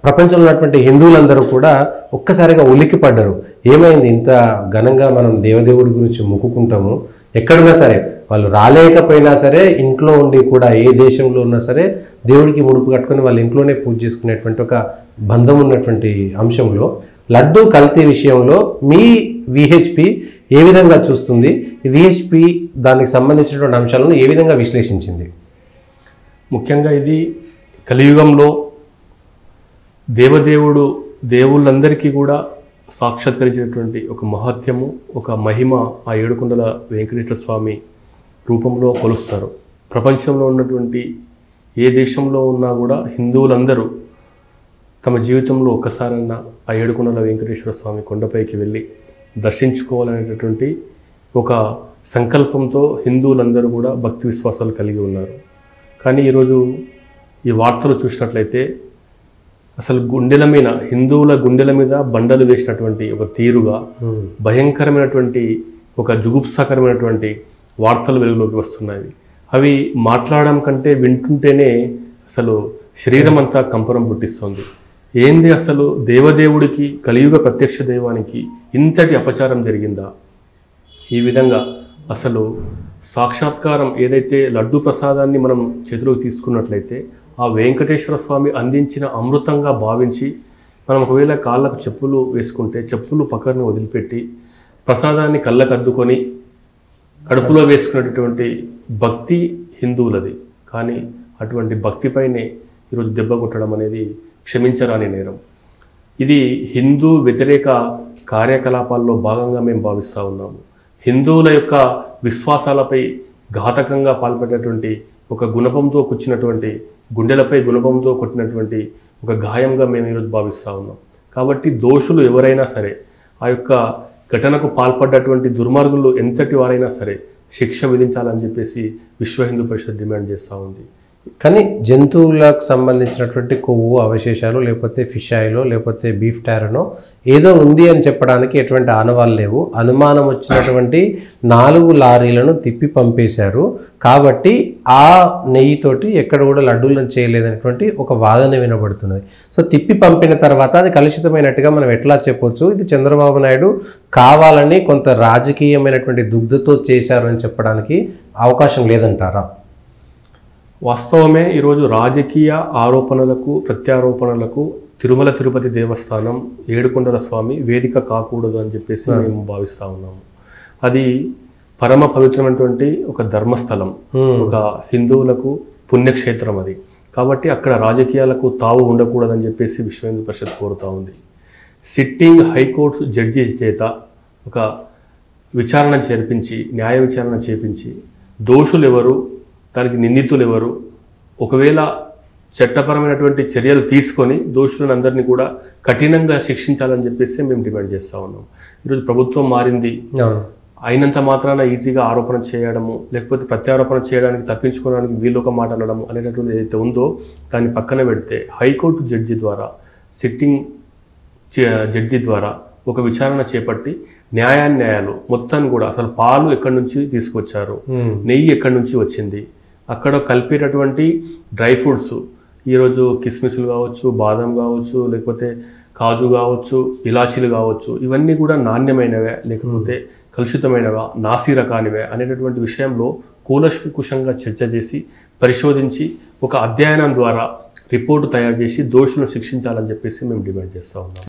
ప్రపంచంలో ఉన్నటువంటి హిందువులందరూ కూడా ఒక్కసారిగా ఉలిక్కిపడ్డారు. ఏమైంది, ఇంత ఘనంగా మనం దేవదేవుడి గురించి మొక్కుకుంటాము, ఎక్కడున్నా సరే వాళ్ళు రాలేకపోయినా సరే ఇంట్లో ఉండి కూడా ఏ దేశంలో ఉన్నా సరే దేవుడికి ముడుపు కట్టుకొని వాళ్ళ ఇంట్లోనే పూజ చేసుకునేటువంటి ఒక బంధం ఉన్నటువంటి అంశంలో లడ్డు కల్తీ విషయంలో మీ విహెచ్పి ఏ విధంగా చూస్తుంది? విహెచ్పి దానికి సంబంధించినటువంటి అంశాలను ఏ విధంగా విశ్లేషించింది? ముఖ్యంగా ఇది కలియుగంలో దేవదేవుడు దేవుళ్ళందరికీ కూడా సాక్షాత్కరించినటువంటి ఒక మహత్యము, ఒక మహిమ ఆ ఏడుకొండల వెంకటేశ్వర స్వామి రూపంలో కొలుస్తారు. ప్రపంచంలో ఉన్నటువంటి ఏ దేశంలో ఉన్నా కూడా హిందువులందరూ తమ జీవితంలో ఒక్కసారన్నా ఆ ఏడుకొండల వెంకటేశ్వర స్వామి కొండపైకి వెళ్ళి దర్శించుకోవాలనేటటువంటి ఒక సంకల్పంతో హిందువులందరూ కూడా భక్తి విశ్వాసాలు కలిగి ఉన్నారు. కానీ ఈరోజు ఈ వార్తలు చూసినట్లయితే అసలు గుండెల మీద, హిందువుల గుండెల మీద బండలు వేసినటువంటి ఒక తీరుగా భయంకరమైనటువంటి ఒక జుగుప్సాకరమైనటువంటి వార్తలు వెలుగులోకి వస్తున్నాయి. అవి మాట్లాడడం కంటే వింటుంటేనే అసలు శరీరం అంతా కంపనం పుట్టిస్తుంది. ఏంది అసలు దేవదేవుడికి, కలియుగ ప్రత్యక్ష దైవానికి ఇంతటి అపచారం జరిగిందా? ఈ విధంగా అసలు సాక్షాత్కారం ఏదైతే లడ్డు ప్రసాదాన్ని మనం చేతిలోకి తీసుకున్నట్లయితే ఆ వెంకటేశ్వర స్వామి అందించిన అమృతంగా భావించి మనం ఒకవేళ కాళ్ళకు చెప్పులు వేసుకుంటే చెప్పులు పక్కన వదిలిపెట్టి ప్రసాదాన్ని కళ్ళకు అద్దుకొని కడుపులో వేసుకునేటటువంటి భక్తి హిందువులది. కానీ అటువంటి భక్తిపైనే ఈరోజు దెబ్బ కొట్టడం అనేది క్షమించరాని నేరం. ఇది హిందూ వ్యతిరేక కార్యకలాపాల్లో భాగంగా మేము భావిస్తూ ఉన్నాము. హిందువుల యొక్క విశ్వాసాలపై ఘాతకంగా పాల్పడేటువంటి ఒక గుణపంతో కూర్చున్నటువంటి, గుండెలపై గుణపంతో కొట్టినటువంటి ఒక గాయంగా మేము ఈరోజు భావిస్తూ ఉన్నాం. కాబట్టి దోషులు ఎవరైనా సరే, ఆ యొక్క ఘటనకు పాల్పడ్డటువంటి దుర్మార్గులు ఎంతటి వారైనా సరే శిక్ష విధించాలని చెప్పేసి విశ్వ హిందూ పరిషత్ డిమాండ్ చేస్తూ ఉంది. కానీ జంతువులకు సంబంధించినటువంటి కొవ్వు అవశేషాలు, లేకపోతే ఫిష్ ఆయిల్, లేకపోతే బీఫ్ టారనో ఏదో ఉంది అని చెప్పడానికి ఎటువంటి ఆనవాళ్ళు లేవు. అనుమానం వచ్చినటువంటి 4 లారీలను తిప్పి పంపేశారు. కాబట్టి ఆ నెయ్యితోటి ఎక్కడ కూడా లడ్డూలను చేయలేదనేటువంటి ఒక వాదన వినబడుతున్నది. సో తిప్పి పంపిన తర్వాత అది కలుషితమైనట్టుగా మనం ఎట్లా చెప్పొచ్చు? ఇది చంద్రబాబు నాయుడు కావాలని కొంత రాజకీయమైనటువంటి దుగ్ధతో చేశారు అని చెప్పడానికి అవకాశం లేదంటారా? వాస్తవమే. ఈరోజు రాజకీయ ఆరోపణలకు, ప్రత్యారోపణలకు తిరుమల తిరుపతి దేవస్థానం, ఏడుకొండల స్వామి వేదిక కాకూడదు అని చెప్పేసి మేము భావిస్తూ ఉన్నాము. అది పరమ పవిత్రమైనటువంటి ఒక ధర్మస్థలం, ఒక హిందువులకు పుణ్యక్షేత్రం అది. కాబట్టి అక్కడ రాజకీయాలకు తావు ఉండకూడదని చెప్పేసి విశ్వ హిందూ పరిషత్ కోరుతూ ఉంది. సిట్టింగ్ హైకోర్టు జడ్జి చేత ఒక విచారణ చేర్పించి, న్యాయ విచారణ చేపించి దోషులు ఎవరు, దానికి నిందితులు ఎవరు, ఒకవేళ చట్టపరమైనటువంటి చర్యలు తీసుకొని దోషులను అందరినీ కూడా కఠినంగా శిక్షించాలని చెప్పేసి మేము డిమాండ్ చేస్తూ ఉన్నాం. ఈరోజు ప్రభుత్వం మారింది, అయినంత మాత్రాన ఈజీగా ఆరోపణ చేయడము, లేకపోతే ప్రత్యారోపణ చేయడానికి, తప్పించుకోవడానికి వీళ్ళు ఒక మాట అనడము అనేటటువంటి ఏదైతే ఉందో దాన్ని పక్కన పెడితే హైకోర్టు జడ్జి ద్వారా, సిట్టింగ్ జడ్జి ద్వారా ఒక విచారణ చేపట్టి న్యాయాలు మొత్తాన్ని కూడా, అసలు పాలు ఎక్కడి నుంచి తీసుకొచ్చారు, నెయ్యి ఎక్కడి నుంచి వచ్చింది, అక్కడ కలిపేటటువంటి డ్రై ఫ్రూట్స్, ఈరోజు కిస్మిస్లు కావచ్చు, బాదం కావచ్చు, లేకపోతే కాజు కావచ్చు, ఇలాచీలు కావచ్చు, ఇవన్నీ కూడా నాణ్యమైనవే లేకపోతే కలుషితమైనవా, నాసి రకానివే అనేటటువంటి విషయంలో కూలంకషంగా చర్చ చేసి పరిశోధించి ఒక అధ్యయనం ద్వారా రిపోర్టు తయారు చేసి దోషులను శిక్షించాలని చెప్పేసి మేము డిమాండ్ చేస్తూ ఉన్నాం.